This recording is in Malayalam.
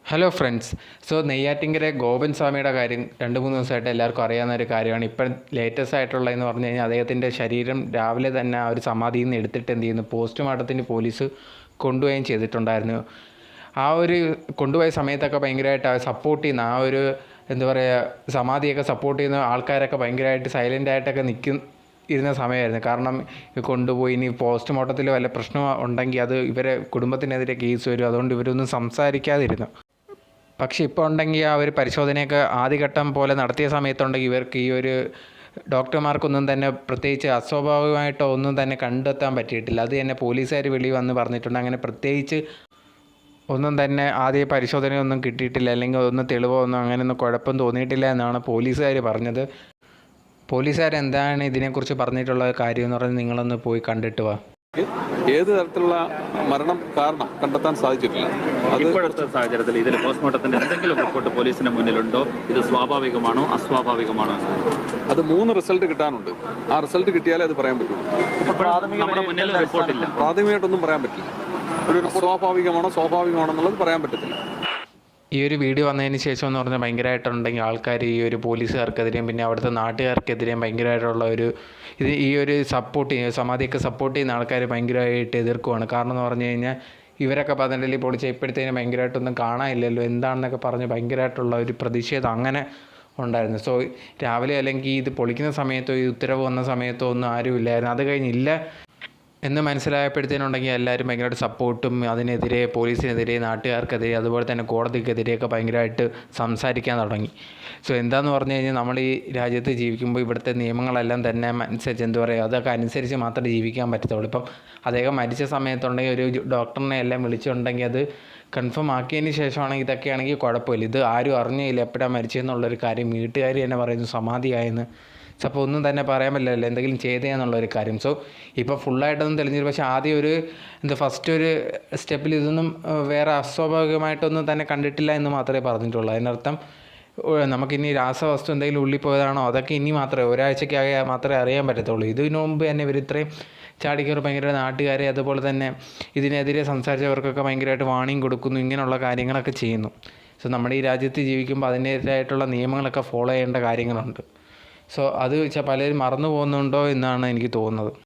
Hello friends. നെയ്യാറ്റിൻകര ഗോപൻ സ്വാമിയുടെ കാര്യം 2-3 ദിവസമായിട്ട് എല്ലാവർക്കും അറിയാവുന്ന ഒരു കാര്യമാണ്. ഇപ്പം ലേറ്റസ്റ്റ് ആയിട്ടുള്ളതെന്ന് പറഞ്ഞു കഴിഞ്ഞാൽ അദ്ദേഹത്തിൻ്റെ ശരീരം രാവിലെ തന്നെ ആ ഒരു സമാധിയിൽ നിന്ന് എടുത്തിട്ട് എന്ത് ചെയ്യുന്നു, പോസ്റ്റ്മോർട്ടത്തിന് പോലീസ് കൊണ്ടുപോവുകയും ചെയ്തിട്ടുണ്ടായിരുന്നു. ആ ഒരു കൊണ്ടുപോയ സമയത്തൊക്കെ ഭയങ്കരമായിട്ട് സപ്പോർട്ട് ചെയ്യുന്ന ആ ഒരു എന്താ പറയുക, സമാധിയൊക്കെ സപ്പോർട്ട് ചെയ്യുന്ന ആൾക്കാരൊക്കെ ഭയങ്കരമായിട്ട് സൈലൻ്റായിട്ടൊക്കെ ഇരുന്ന സമയമായിരുന്നു. കാരണം കൊണ്ടുപോയി ഇനി പോസ്റ്റ്മോർട്ടത്തിൽ വല്ല പ്രശ്നം ഉണ്ടെങ്കിൽ അത് ഇവരെ കുടുംബത്തിനെതിരെ കേസ് വരും, അതുകൊണ്ട് ഇവരൊന്നും സംസാരിക്കാതിരുന്നു. പക്ഷേ ഇപ്പോൾ ഉണ്ടെങ്കിൽ ആ ഒരു പരിശോധനയൊക്കെ ആദ്യഘട്ടം പോലെ നടത്തിയ സമയത്തുണ്ടെങ്കിൽ ഇവർക്ക് ഈ ഒരു ഡോക്ടർമാർക്കൊന്നും തന്നെ പ്രത്യേകിച്ച് അസ്വാഭാവികമായിട്ടോ ഒന്നും തന്നെ കണ്ടെത്താൻ പറ്റിയിട്ടില്ല. അത് തന്നെ പോലീസുകാർ വെളിയിൽ വന്ന് പറഞ്ഞിട്ടുണ്ട്. അങ്ങനെ പ്രത്യേകിച്ച് ഒന്നും തന്നെ ആദ്യ പരിശോധനയൊന്നും കിട്ടിയിട്ടില്ല, അല്ലെങ്കിൽ ഒന്നും തെളിവോ ഒന്നും അങ്ങനെയൊന്നും കുഴപ്പം തോന്നിയിട്ടില്ല എന്നാണ് പോലീസുകാർ പറഞ്ഞത്. പോലീസുകാരെന്താണ് ഇതിനെക്കുറിച്ച് പറഞ്ഞിട്ടുള്ള കാര്യം എന്ന് പറഞ്ഞാൽ നിങ്ങളൊന്ന് പോയി കണ്ടിട്ട് വാ. ഏത് തരത്തിലുള്ള മരണം കാരണം കണ്ടെത്താൻ സാധിച്ചിട്ടില്ല. ഇപ്പോഴത്തെ സാഹചര്യത്തിൽ ഇതിൽ പോസ്റ്റ്മോർട്ടത്തിന്റെ എന്തെങ്കിലും റിപ്പോർട്ട് പോലീസിന് മുന്നിലുണ്ടോ? ഇത് സ്വാഭാവികമാണോ അസ്വാഭാവികമാണോ? അത് 3 റിസൾട്ട് കിട്ടാനുണ്ട്. ആ റിസൾട്ട് കിട്ടിയാലേ അത് പറയാൻ പറ്റൂ. നമ്മുടെ മുന്നിൽ റിപ്പോർട്ടില്ല, പ്രാഥമികമായിട്ടൊന്നും പറയാൻ പറ്റില്ല. ഒരു സ്വാഭാവികമാണോ സ്വാഭാവികമാണോ എന്നുള്ളത് പറയാൻ പറ്റത്തില്ല. ഈ ഒരു വീഡിയോ വന്നതിന് ശേഷം എന്ന് പറഞ്ഞാൽ ഭയങ്കരമായിട്ടുണ്ടെങ്കിൽ ആൾക്കാർ ഈ ഒരു പോലീസുകാർക്കെതിരെയും പിന്നെ അവിടുത്തെ നാട്ടുകാർക്കെതിരെയും ഭയങ്കരമായിട്ടുള്ള ഈ ഒരു സമാധിയൊക്കെ സപ്പോർട്ട് ചെയ്യുന്ന ആൾക്കാർ ഭയങ്കരമായിട്ട് എതിർക്കുവാണ്. കാരണം എന്ന് പറഞ്ഞു കഴിഞ്ഞാൽ ഇവരൊക്കെ പതഞ്ജലി പൊളിച്ച് ഇപ്പോഴത്തേനും ഭയങ്കരമായിട്ടൊന്നും കാണാനില്ലല്ലോ എന്താണെന്നൊക്കെ പറഞ്ഞ് ഭയങ്കരമായിട്ടുള്ള ഒരു പ്രതിഷേധം അങ്ങനെ ഉണ്ടായിരുന്നു. രാവിലെ അല്ലെങ്കിൽ ഇത് പൊളിക്കുന്ന സമയത്തോ ഈ ഉത്തരവ് വന്ന സമയത്തോ ഒന്നും ആരും ഇല്ലായിരുന്നു. അത് കഴിഞ്ഞില്ല എന്ന് മനസ്സിലായപ്പോഴത്തേനുണ്ടെങ്കിൽ എല്ലാവരും ഭയങ്കരമായിട്ട് സപ്പോർട്ടും അതിനെതിരെ പോലീസിനെതിരെ നാട്ടുകാർക്കെതിരെ അതുപോലെ തന്നെ കോടതിക്കെതിരെയൊക്കെ ഭയങ്കരമായിട്ട് സംസാരിക്കാൻ തുടങ്ങി. എന്താണെന്ന് പറഞ്ഞു കഴിഞ്ഞാൽ നമ്മൾ ഈ രാജ്യത്ത് ജീവിക്കുമ്പോൾ ഇവിടുത്തെ നിയമങ്ങളെല്ലാം തന്നെ അനുസരിച്ച് എന്താ പറയുക, അതൊക്കെ അനുസരിച്ച് മാത്രമേ ജീവിക്കാൻ പറ്റത്തുള്ളൂ. ഇപ്പം അദ്ദേഹം മരിച്ച സമയത്തുണ്ടെങ്കിൽ ഒരു ഡോക്ടറിനെ എല്ലാം വിളിച്ചിട്ടുണ്ടെങ്കിൽ അത് കൺഫേം ആക്കിയതിന് ശേഷമാണെങ്കിൽ ഇതൊക്കെയാണെങ്കിൽ കുഴപ്പമില്ല. ഇത് ആരും അറിഞ്ഞില്ല എപ്പോഴാണ് മരിച്ചതെന്നുള്ളൊരു കാര്യം. വീട്ടുകാർ തന്നെ പറയുന്നു സമാധിയായെന്ന്. അപ്പോൾ ഒന്നും തന്നെ പറയാൻ പറ്റില്ലല്ലോ എന്തെങ്കിലും ചെയ്തതെന്നുള്ളൊരു കാര്യം. ഇപ്പോൾ ഫുള്ളായിട്ടൊന്നും തെളിഞ്ഞില്ല. പക്ഷേ ആദ്യം ഫസ്റ്റ് ഒരു സ്റ്റെപ്പിൽ ഇതൊന്നും വേറെ അസ്വാഭാവികമായിട്ടൊന്നും തന്നെ കണ്ടിട്ടില്ല എന്ന് മാത്രമേ പറഞ്ഞിട്ടുള്ളൂ. അതിനർത്ഥം നമുക്കിനി രാസവസ്തു എന്തെങ്കിലും ഉള്ളിൽ പോയതാണോ അതൊക്കെ ഇനി മാത്രമേ ഒരാഴ്ചയ്ക്കാകെ മാത്രമേ അറിയാൻ പറ്റത്തുള്ളൂ. ഇതിനു മുമ്പ് തന്നെ ഇവർ ഇത്രയും ചാടിക്കയറി ഭയങ്കര നാട്ടുകാരെ അതുപോലെ തന്നെ ഇതിനെതിരെ സംസാരിച്ചവർക്കൊക്കെ ഭയങ്കരമായിട്ട് വാണിംഗ് കൊടുക്കുന്നു, ഇങ്ങനെയുള്ള കാര്യങ്ങളൊക്കെ ചെയ്യുന്നു. നമ്മുടെ ഈ രാജ്യത്ത് ജീവിക്കുമ്പോൾ അതിൻ്റേതായിട്ടുള്ള നിയമങ്ങളൊക്കെ ഫോളോ ചെയ്യേണ്ട കാര്യങ്ങളുണ്ട്. അത് പലരും മറന്നു പോകുന്നുണ്ടോ എന്നാണ് എനിക്ക് തോന്നുന്നത്.